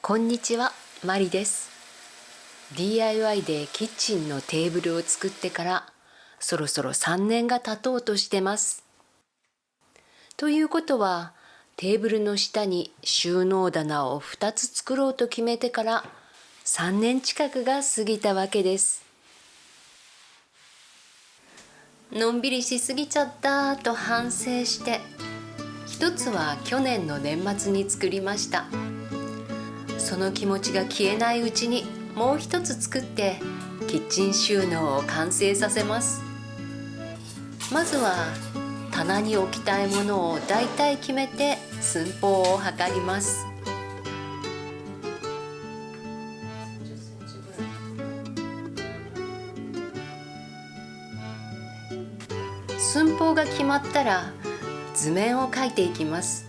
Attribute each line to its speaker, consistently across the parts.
Speaker 1: こんにちは、マリです。DIY でキッチンのテーブルを作ってからそろそろ3年が経とうとしてます。ということは、テーブルの下に収納棚を2つ作ろうと決めてから3年近くが過ぎたわけです。のんびりしすぎちゃったと反省して、一つは去年の年末に作りました。その気持ちが消えないうちにもう一つ作ってキッチン収納を完成させます。まずは棚に置きたいものをだいたい決めて寸法を測ります。寸法が決まったら図面を描いていきます。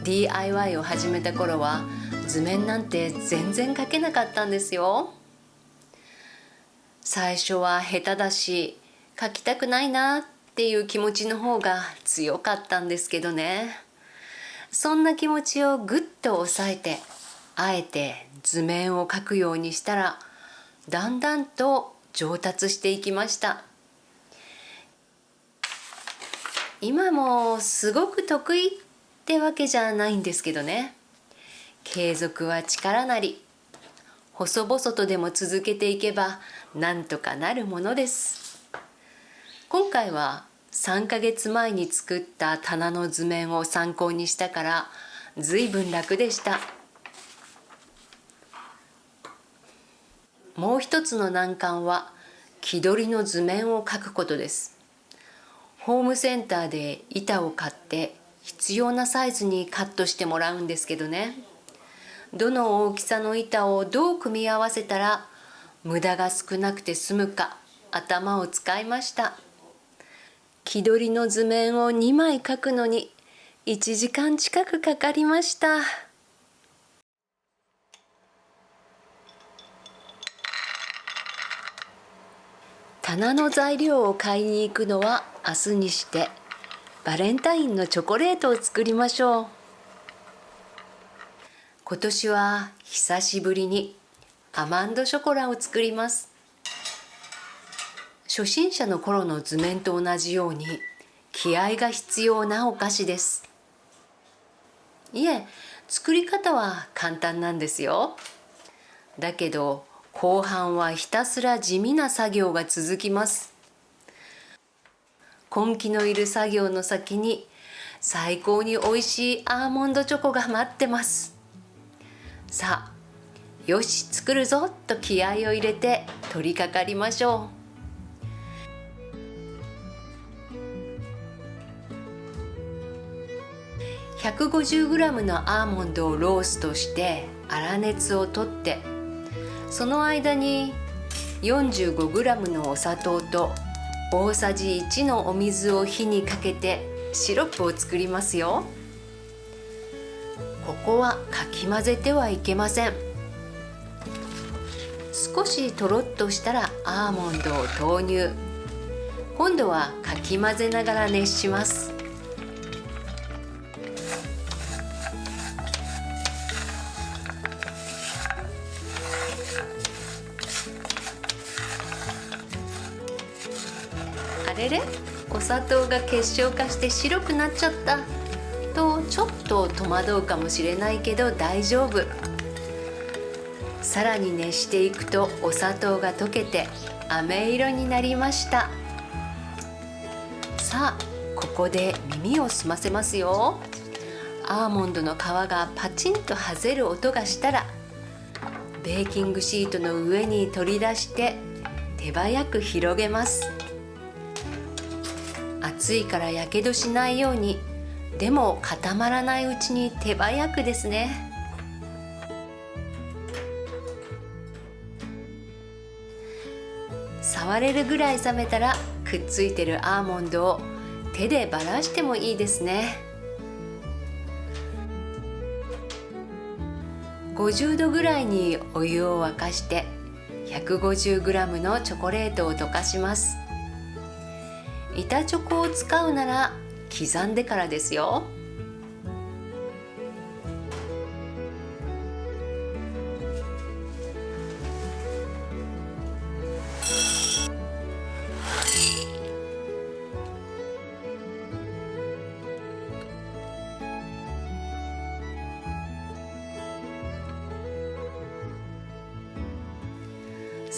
Speaker 1: DIY を始めた頃は図面なんて全然描けなかったんですよ。最初は下手だし描きたくないなっていう気持ちの方が強かったんですけどね。そんな気持ちをぐっと抑えて、あえて図面を描くようにしたらだんだんと上達していきました。今もすごく得意ってわけじゃないんですけどね。継続は力なり。細々とでも続けていけばなんとかなるものです。今回は3ヶ月前に作った棚の図面を参考にしたから随分楽でした。もう一つの難関は木取りの図面を描くことです。ホームセンターで板を買って必要なサイズにカットしてもらうんですけどね。どの大きさの板をどう組み合わせたら無駄が少なくて済むか頭を使いました。木取りの図面を2枚描くのに1時間近くかかりました。棚の材料を買いに行くのは明日にして、バレンタインのチョコレートを作りましょう。今年は久しぶりにアマンドショコラを作ります。初心者の頃の図面と同じように気合が必要なお菓子です。いえ、作り方は簡単なんですよ。だけど後半はひたすら地味な作業が続きます。根気のいる作業の先に最高においしいアーモンドチョコが待ってます。さあ、よし作るぞと気合を入れて取り掛かりましょう。150g のアーモンドをローストして粗熱を取って、その間に 45g のお砂糖と大さじ1のお水を火にかけてシロップを作りますよ。ここはかき混ぜてはいけません。少しとろっとしたらアーモンドを投入。今度はかき混ぜながら熱します。あれれ、お砂糖が結晶化して白くなっちゃったとちょっと戸惑うかもしれないけど大丈夫。さらに熱していくとお砂糖が溶けて飴色になりました。さあ、ここで耳を澄ませますよ。アーモンドの皮がパチンと外れる音がしたらベーキングシートの上に取り出して手早く広げます。熱いからやけどしないように、でも固まらないうちに手早くですね。触れるぐらい冷めたらくっついてるアーモンドを手でばらしてもいいですね。50度ぐらいにお湯を沸かして 150g のチョコレートを溶かします。板チョコを使うなら刻んでからですよ。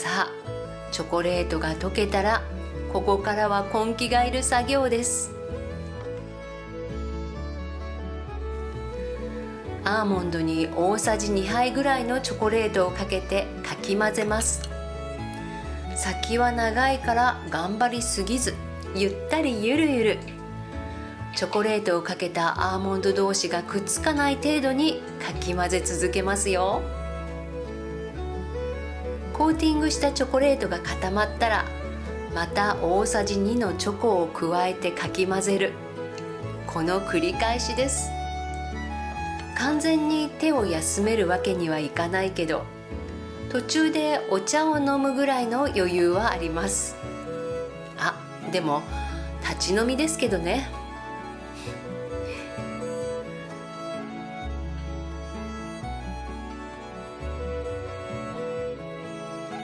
Speaker 1: さあチョコレートが溶けたら、ここからは根気がいる作業です。アーモンドに大さじ2杯ぐらいのチョコレートをかけてかき混ぜます。先は長いから頑張りすぎず、ゆったりゆるゆる。チョコレートをかけたアーモンド同士がくっつかない程度にかき混ぜ続けますよ。コーティングしたチョコレートが固まったら、また大さじ2のチョコを加えてかき混ぜる。この繰り返しです。完全に手を休めるわけにはいかないけど、途中でお茶を飲むぐらいの余裕はあります。あ、でも立ち飲みですけどね。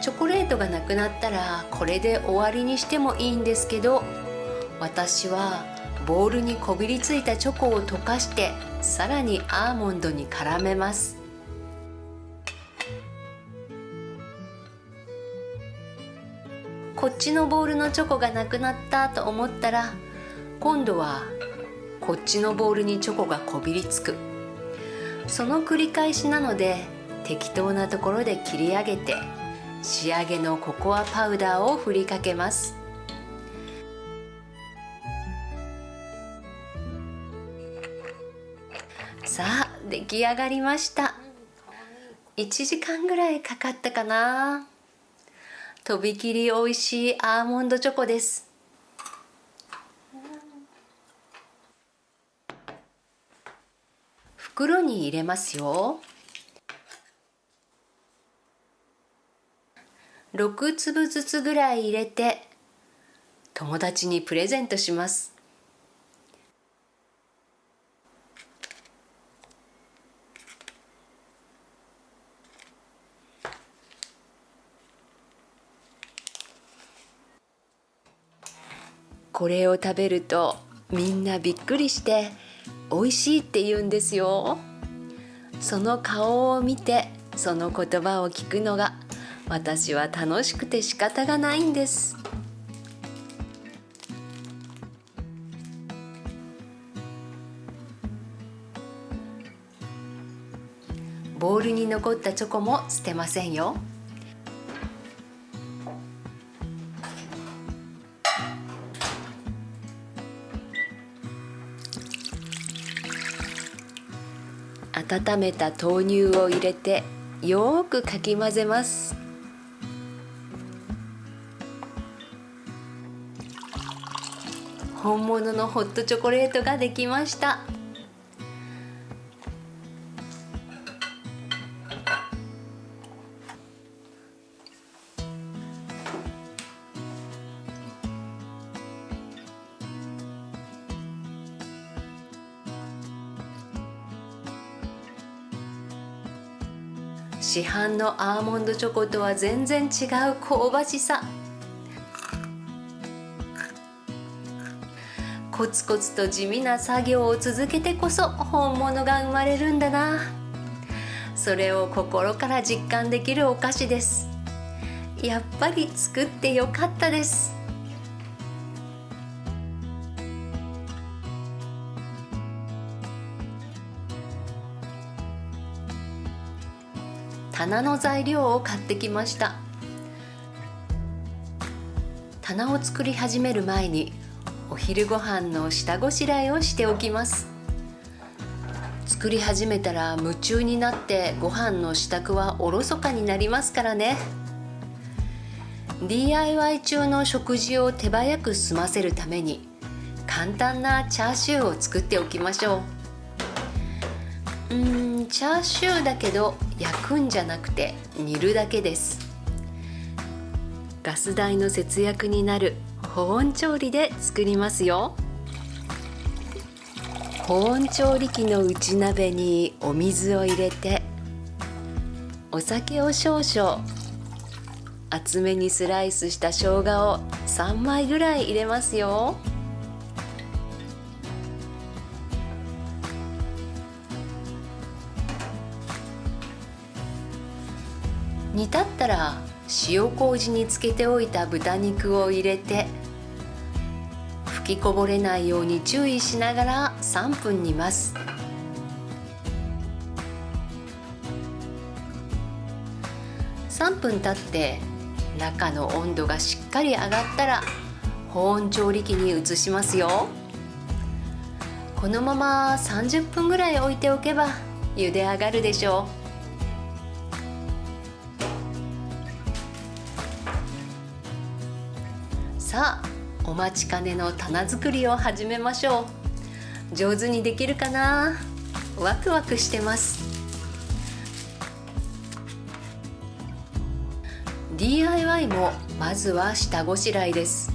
Speaker 1: チョコレートがなくなったらこれで終わりにしてもいいんですけど、私はボウルにこびりついたチョコを溶かしてさらにアーモンドに絡めます。こっちのボウルのチョコがなくなったと思ったら、今度はこっちのボウルにチョコがこびりつく。その繰り返しなので、適当なところで切り上げて仕上げのココアパウダーを振りかけます。さあ出来上がりました。1時間ぐらいかかったかな。とびきりおいしいアーモンドチョコです。袋に入れますよ。6粒ずつぐらい入れて友達にプレゼントします。これを食べるとみんなびっくりして美味しいって言うんですよ。その顔を見てその言葉を聞くのが私は楽しくて仕方がないんです。ボウルに残ったチョコも捨てませんよ。温めた豆乳を入れてよーくかき混ぜます。本物のホットチョコレートができました。市販のアーモンドチョコとは全然違う香ばしさ。コツコツと地味な作業を続けてこそ本物が生まれるんだな。それを心から実感できるお菓子です。やっぱり作ってよかったです。棚の材料を買ってきました。棚を作り始める前にお昼ご飯の下ごしらえをしておきます。作り始めたら夢中になってご飯の支度はおろそかになりますからね。 DIY 中の食事を手早く済ませるために簡単なチャーシューを作っておきましょう。チャーシューだけど焼くんじゃなくて煮るだけです。ガス代の節約になる保温調理で作りますよ。保温調理器の内鍋にお水を入れて、お酒を少々、厚めにスライスした生姜を3枚ぐらい入れますよ。煮立ったら塩麹につけておいた豚肉を入れて、吹きこぼれないように注意しながら3分煮ます。3分経って中の温度がしっかり上がったら保温調理器に移しますよ。このまま30分ぐらい置いておけば茹で上がるでしょう。さあ、お待ちかねの棚作りを始めましょう。上手にできるかな？ワクワクしてます。DIY もまずは下ごしらえです。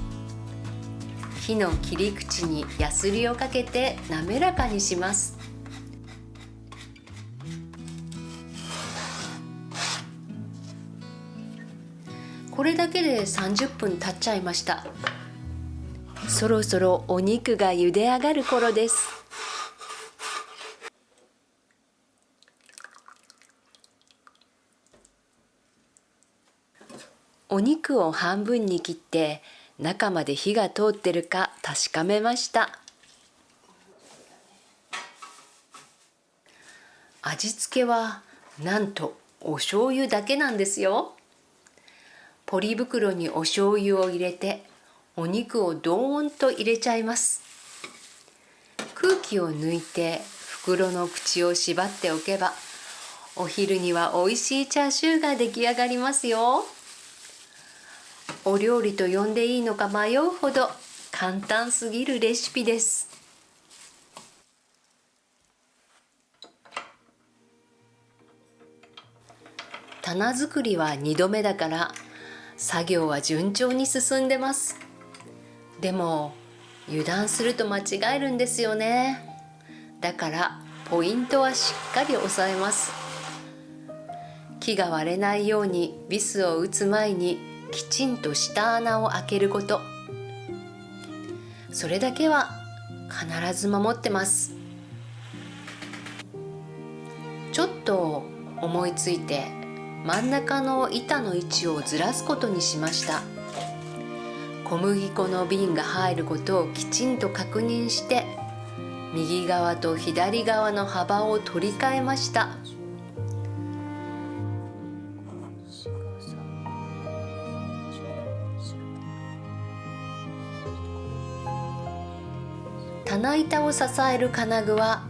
Speaker 1: 火の切り口にヤスリをかけて滑らかにします。これだけで30分経っちゃいました。そろそろお肉が茹で上がる頃です。お肉を半分に切って中まで火が通ってるか確かめました。味付けはなんとお醤油だけなんですよ。ポリ袋にお醤油を入れてお肉をドーンと入れちゃいます。空気を抜いて袋の口を縛っておけばお昼にはおいしいチャーシューが出来上がりますよ。お料理と呼んでいいのか迷うほど簡単すぎるレシピです。棚作りは2度目だから作業は順調に進んでます。でも油断すると間違えるんですよね。だからポイントはしっかり押さえます。木が割れないようにビスを打つ前にきちんと下穴を開けること、それだけは必ず守ってます。ちょっと思いついて真ん中の板の位置をずらすことにしました。小麦粉の瓶が入ることをきちんと確認して右側と左側の幅を取り替えました。棚板を支える金具は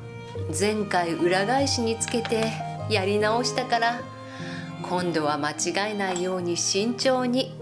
Speaker 1: 前回裏返しにつけてやり直したから今度は間違えないように慎重に。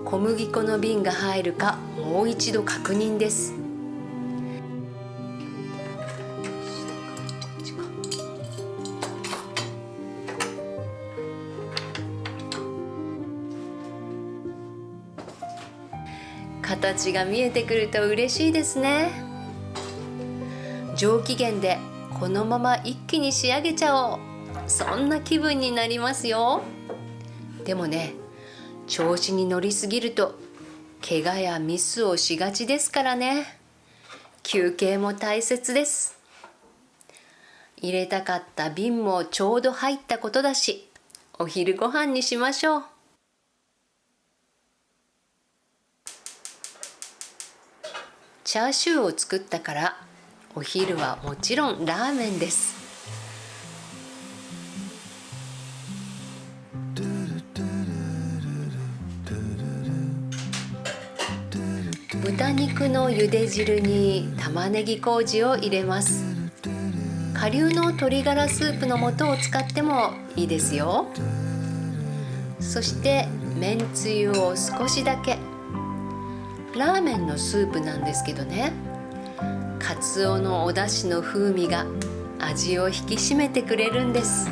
Speaker 1: 小麦粉の瓶が入るかもう一度確認です。形が見えてくると嬉しいですね。上機嫌でこのまま一気に仕上げちゃおう、そんな気分になりますよ。でもね、調子に乗りすぎると怪我やミスをしがちですからね。休憩も大切です。入れたかった瓶もちょうど入ったことだし、お昼ご飯にしましょう。チャーシューを作ったからお昼はもちろんラーメンです。豚肉の茹で汁に玉ねぎ麹を入れます。顆粒の鶏ガラスープの素を使ってもいいですよ。そしてめんつゆを少しだけ。ラーメンのスープなんですけどね、かつおのお出汁の風味が味を引き締めてくれるんです。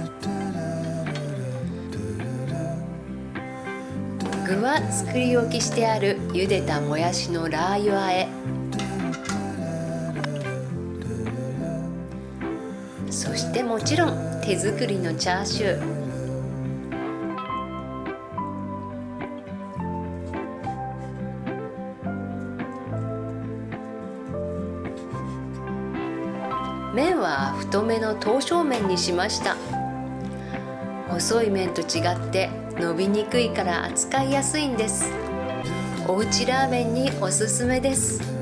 Speaker 1: 具は作り置きしてある茹でたもやしのラー油和え。してもちろん手作りのチャーシュー。麺は太めの刀削麺にしました。細い麺と違って伸びにくいから扱いやすいんです。おうちラーメンにおすすめです。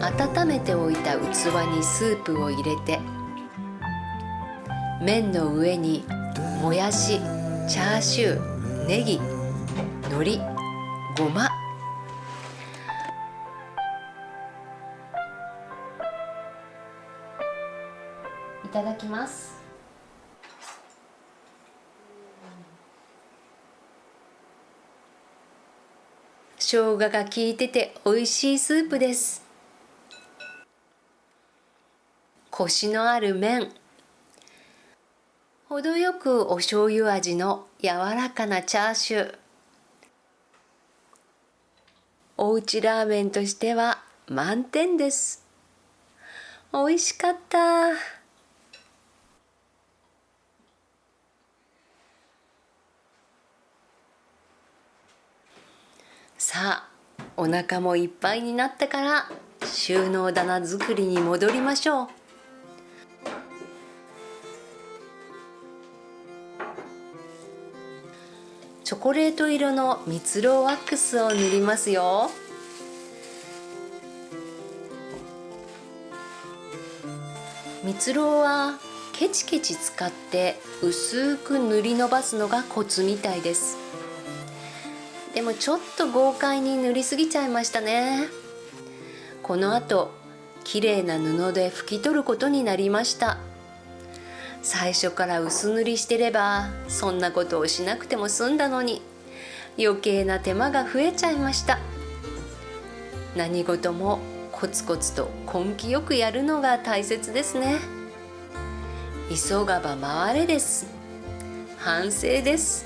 Speaker 1: 温めておいた器にスープを入れて、麺の上にもやし、チャーシュー、ネギ、海苔、ごま、いただきます。生姜が効いてて美味しいスープです。コシのある麺、程よくお醤油味の柔らかなチャーシュー。おうちラーメンとしては満点です。美味しかった。さあ、お腹もいっぱいになったから収納棚作りに戻りましょう。チョコレート色の蜜ろうワックスを塗りますよ。蜜ろうはケチケチ使って薄く塗りのばすのがコツみたいです。でもちょっと豪快に塗りすぎちゃいましたね。この後きれいな布で拭き取ることになりました。最初から薄塗りしてればそんなことをしなくても済んだのに、余計な手間が増えちゃいました。何事もコツコツと根気よくやるのが大切ですね。急がば回れです。反省です。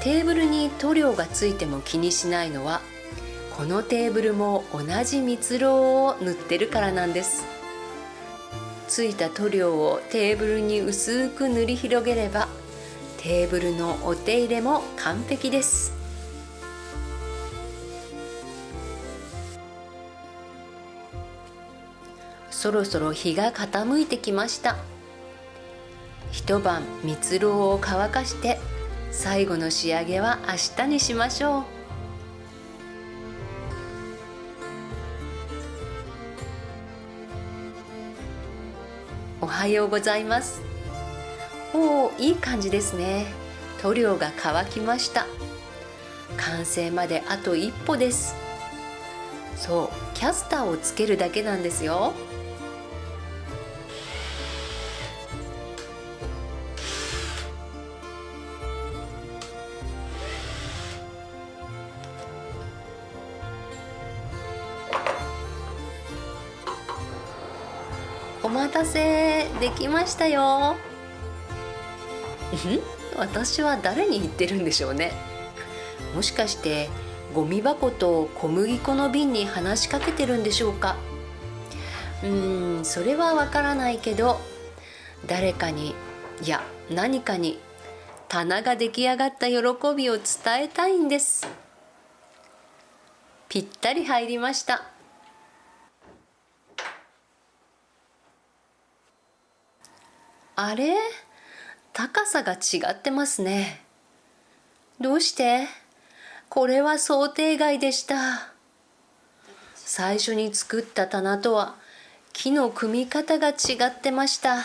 Speaker 1: テーブルに塗料がついても気にしないのは、このテーブルも同じ蜜ろうを塗ってるからなんです。ついた塗料をテーブルに薄く塗り広げれば、テーブルのお手入れも完璧です。そろそろ日が傾いてきました。一晩蜜ろうを乾かして最後の仕上げは明日にしましょう。おはようございます。おー、いい感じですね。塗料が乾きました。完成まであと一歩です。そう、キャスターをつけるだけなんですよ。お待たせ、できましたよ。私は誰に言ってるんでしょうね。もしかしてゴミ箱と小麦粉の瓶に話しかけてるんでしょうか。それはわからないけど、誰かに、いや何かに棚が出来上がった喜びを伝えたいんです。ぴったり入りました。あれ、高さが違ってますね。どうして？これは想定外でした。最初に作った棚とは木の組み方が違ってました。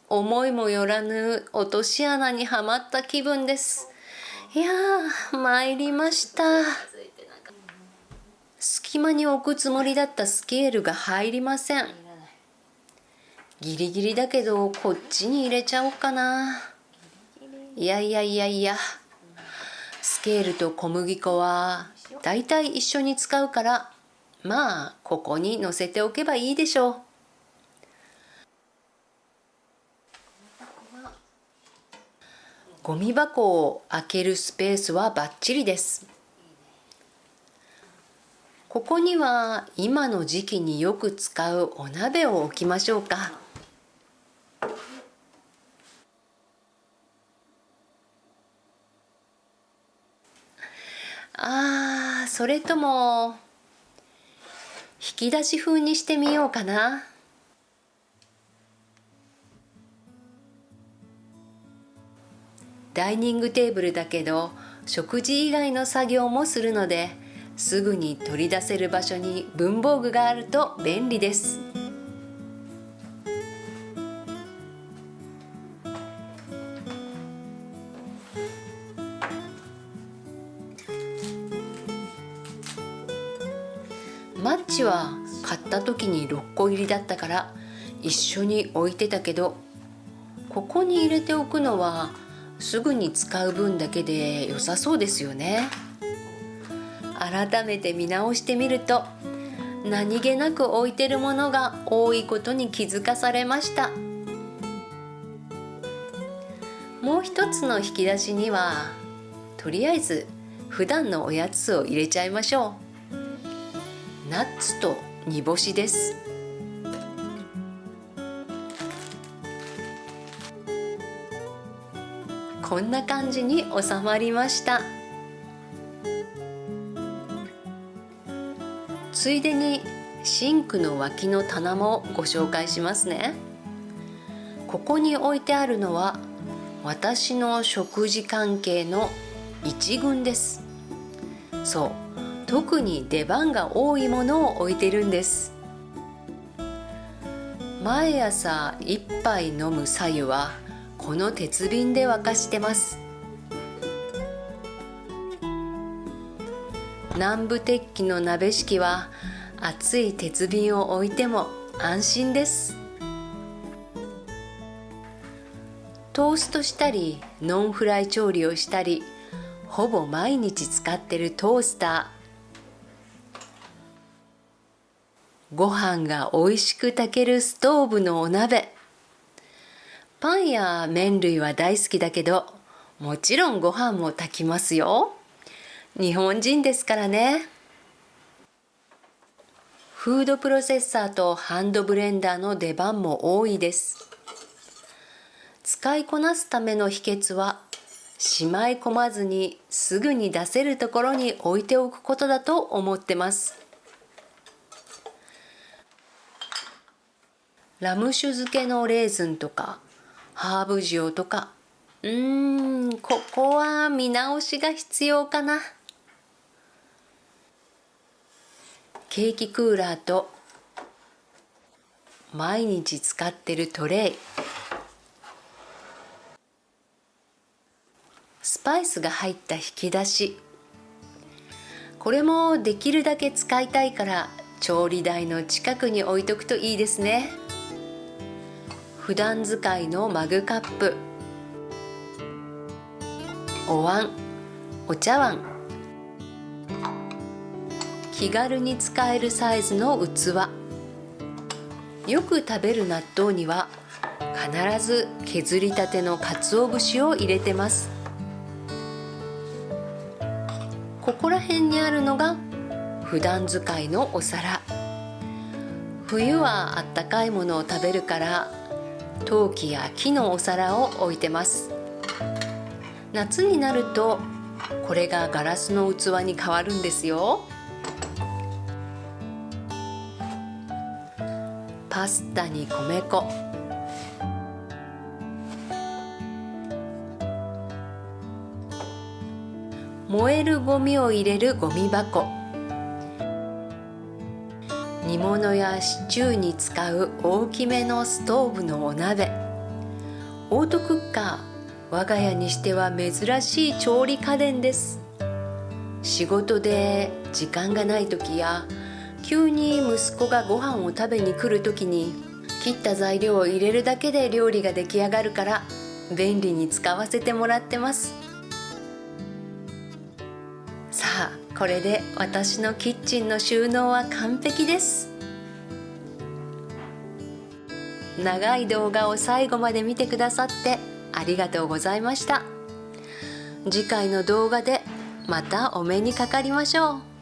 Speaker 1: 思いもよらぬ落とし穴にはまった気分です。いやー、参りました。隙間に置くつもりだったスケールが入りません。ギリギリだけどこっちに入れちゃおうかな。いや、スケールと小麦粉はだいたい一緒に使うから、まあここに乗せておけばいいでしょう。ゴミ箱を開けるスペースはバッチリです。ここには今の時期によく使うお鍋を置きましょうか。それとも引き出し風にしてみようかな。ダイニングテーブルだけど食事以外の作業もするので、すぐに取り出せる場所に文房具があると便利です。マッチは買った時に6個入りだったから一緒に置いてたけど、ここに入れておくのはすぐに使う分だけで良さそうですよね。改めて見直してみると、何気なく置いてるものが多いことに気づかされました。もう一つの引き出しにはとりあえず普段のおやつを入れちゃいましょう。ナッツと煮干しです。こんな感じに収まりました。ついでにシンクの脇の棚もご紹介しますね。ここに置いてあるのは私の食事関係の一群です。そう、特に出番が多いものを置いてるんです。毎朝一杯飲む白湯はこの鉄瓶で沸かしてます。南部鉄器の鍋敷は熱い鉄瓶を置いても安心です。トーストしたりノンフライ調理をしたり、ほぼ毎日使ってるトースター、ご飯が美味しく炊けるストーブのお鍋、パンや麺類は大好きだけど、もちろんご飯も炊きますよ。日本人ですからね。フードプロセッサーとハンドブレンダーの出番も多いです。使いこなすための秘訣は、しまい込まずにすぐに出せるところに置いておくことだと思ってます。ラム酒漬けのレーズンとかハーブ塩とか、ここは見直しが必要かな。ケーキクーラーと毎日使ってるトレイ、スパイスが入った引き出し、これもできるだけ使いたいから調理台の近くに置いとくといいですね。普段使いのマグカップ、お椀、お茶碗、気軽に使えるサイズの器。よく食べる納豆には必ず削りたての鰹節を入れてます。ここら辺にあるのが普段使いのお皿。冬はあったかいものを食べるから陶器や木のお皿を置いてます。夏になるとこれがガラスの器に変わるんですよ。パスタに米粉、燃えるゴミを入れるゴミ箱、煮物やシチューに使う大きめのストーブのお鍋、オートクッカー、我が家にしては珍しい調理家電です。仕事で時間がない時や急に息子がご飯を食べに来る時に切った材料を入れるだけで料理が出来上がるから便利に使わせてもらってます。さあ、これで私のキッチンの収納は完璧です。長い動画を最後まで見てくださってありがとうございました。次回の動画でまたお目にかかりましょう。